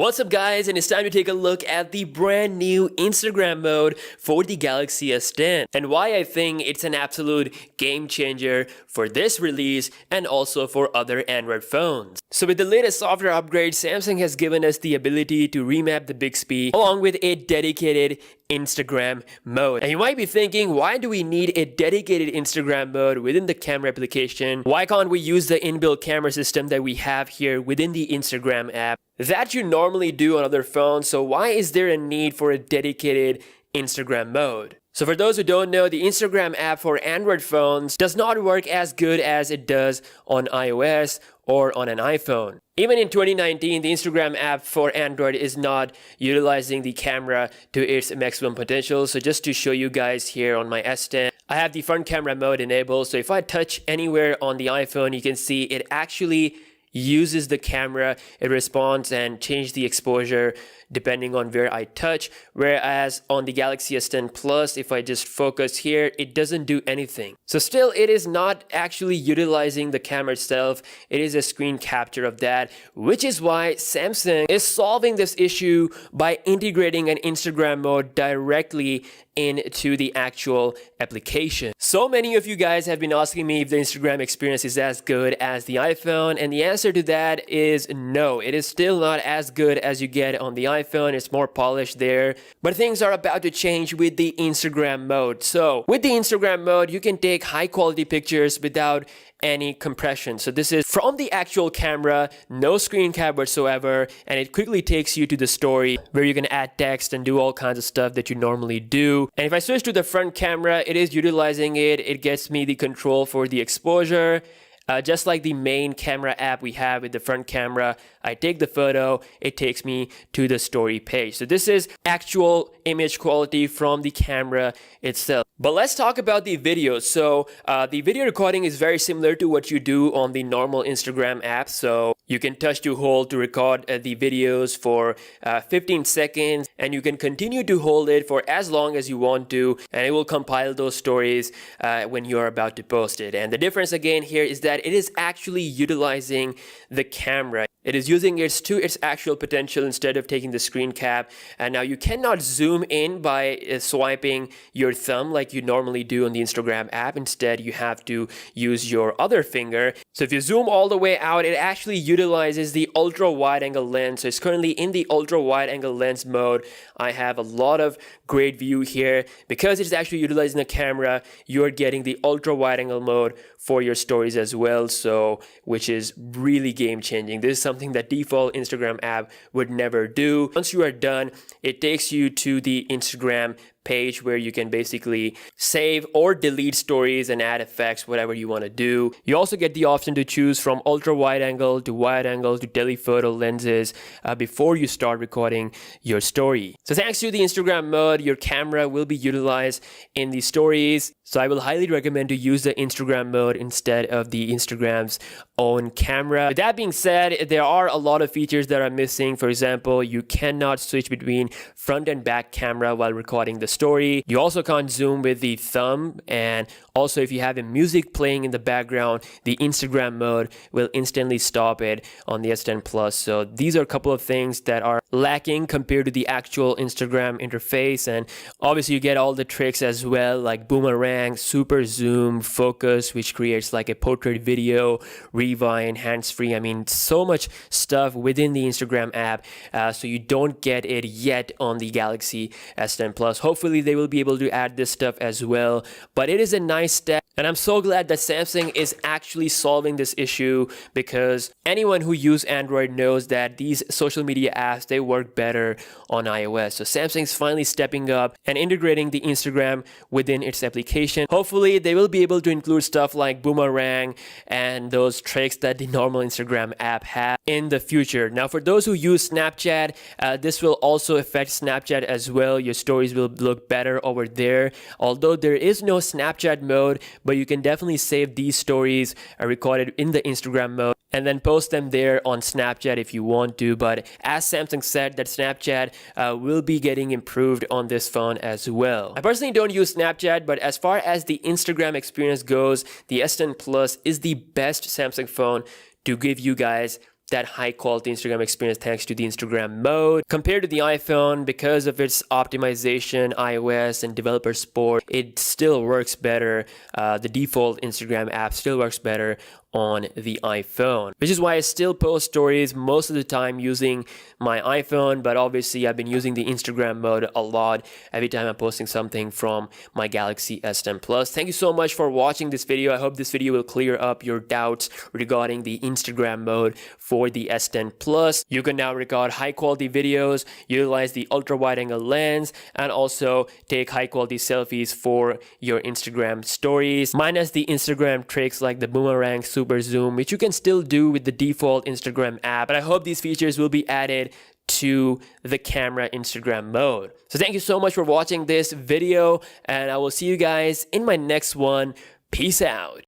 What's up guys, and it's time to take a look at the brand new Instagram mode for the Galaxy S10 and why I think it's an absolute game changer for this release and also for other Android phones. So with the latest software upgrade, Samsung has given us the ability to remap the Bixby along with a dedicated Instagram mode. And you might be thinking, why do we need a dedicated Instagram mode within the camera application? Why can't we use the inbuilt camera system that we have here within the Instagram app that you normally do on other phones? So why is there a need for a dedicated Instagram mode? So for those who don't know, the Instagram app for Android phones does not work as good as it does on iOS or on an iPhone. Even in 2019, the Instagram app for Android is not utilizing the camera to its maximum potential. So just to show you guys here on my S10, I have the front camera mode enabled. So if I touch anywhere on the iPhone, you can see it actually uses the camera, it responds and changes the exposure depending on where I touch, whereas on the Galaxy S10 Plus, if I just focus here, it doesn't do anything. So still, it is not actually utilizing the camera itself, it is a screen capture of that, which is why Samsung is solving this issue by integrating an Instagram mode directly into the actual application. So many of you guys have been asking me if the Instagram experience is as good as the iPhone, and the answer to that is no. It is still not as good as you get on the iPhone. It's more polished there, but things are about to change with the Instagram mode. So with the Instagram mode, you can take high quality pictures without any compression. So this is from the actual camera, no screen cap whatsoever, and it quickly takes you to the story where you can add text and do all kinds of stuff that you normally do. And if I switch to the front camera, it is utilizing it. It gets me the control for the exposure. Just like the main camera app we have with the front camera, I take the photo, it takes me to the story page. So this is actual image quality from the camera itself. But let's talk about the video. So the video recording is very similar to what you do on the normal Instagram app. So you can touch to hold to record the videos for 15 seconds, and you can continue to hold it for as long as you want to, and it will compile those stories when you're about to post it. And the difference again here is that it is actually utilizing the camera. It is using it to its actual potential instead of taking the screen cap. And now you cannot zoom in by swiping your thumb like you normally do on the Instagram app. Instead, you have to use your other finger. So if you zoom all the way out, it actually utilizes the ultra wide angle lens. So it's currently in the ultra wide angle lens mode. I have a lot of great view here. Because it's actually utilizing the camera, you're getting the ultra wide angle mode for your stories as well. So which is really game changing. This is something that default Instagram app would never do. Once you are done, it takes you to the Instagram page where you can basically save or delete stories and add effects, whatever you want to do. You also get the option to choose from ultra wide angle to telephoto lenses before you start recording your story. So thanks to the Instagram mode, your camera will be utilized in the stories. So I will highly recommend to use the Instagram mode instead of the Instagram's own camera. With that being said, there are a lot of features that are missing. For example, you cannot switch between front and back camera while recording the story. You also can't zoom with the thumb, and also if you have a music playing in the background, the Instagram mode will instantly stop it on the S10 Plus. So these are a couple of things that are lacking compared to the actual Instagram interface. And obviously you get all the tricks as well, like boomerang, super zoom, focus, which creates like a portrait video, rewind, hands-free. I mean, so much stuff within the Instagram app. So you don't get it yet on the Galaxy S10 Plus. Hopefully they will be able to add this stuff as well, but it is a nice step, and I'm so glad that Samsung is actually solving this issue, because anyone who uses Android knows that these social media apps, they work better on iOS. So Samsung is finally stepping up and integrating the Instagram within its application. Hopefully they will be able to include stuff like boomerang and those tricks that the normal Instagram app has in the future. Now for those who use Snapchat, this will also affect Snapchat as well. Your stories will look better over there, although there is no Snapchat mode, but you can definitely save these stories recorded in the Instagram mode and then post them there on Snapchat if you want to. But as Samsung said, that Snapchat will be getting improved on this phone as well. I personally don't use Snapchat, but as far as the Instagram experience goes, the S10 Plus is the best Samsung phone to give you guys that high quality Instagram experience thanks to the Instagram mode. Compared to the iPhone, because of its optimization, iOS and developer support, it still works better. The default Instagram app still works better on the iPhone, which is why I still post stories most of the time using my iPhone, but obviously I've been using the Instagram mode a lot every time I'm posting something from my Galaxy S10 Plus. Thank you so much for watching this video. I hope this video will clear up your doubts regarding the Instagram mode for the S10 Plus. You can now record high quality videos, utilize the ultra wide angle lens, and also take high quality selfies for your Instagram stories, minus the Instagram tricks like the boomerang, super zoom, which you can still do with the default Instagram app. But I hope these features will be added to the camera Instagram mode. So thank you so much for watching this video, and I will see you guys in my next one. Peace out.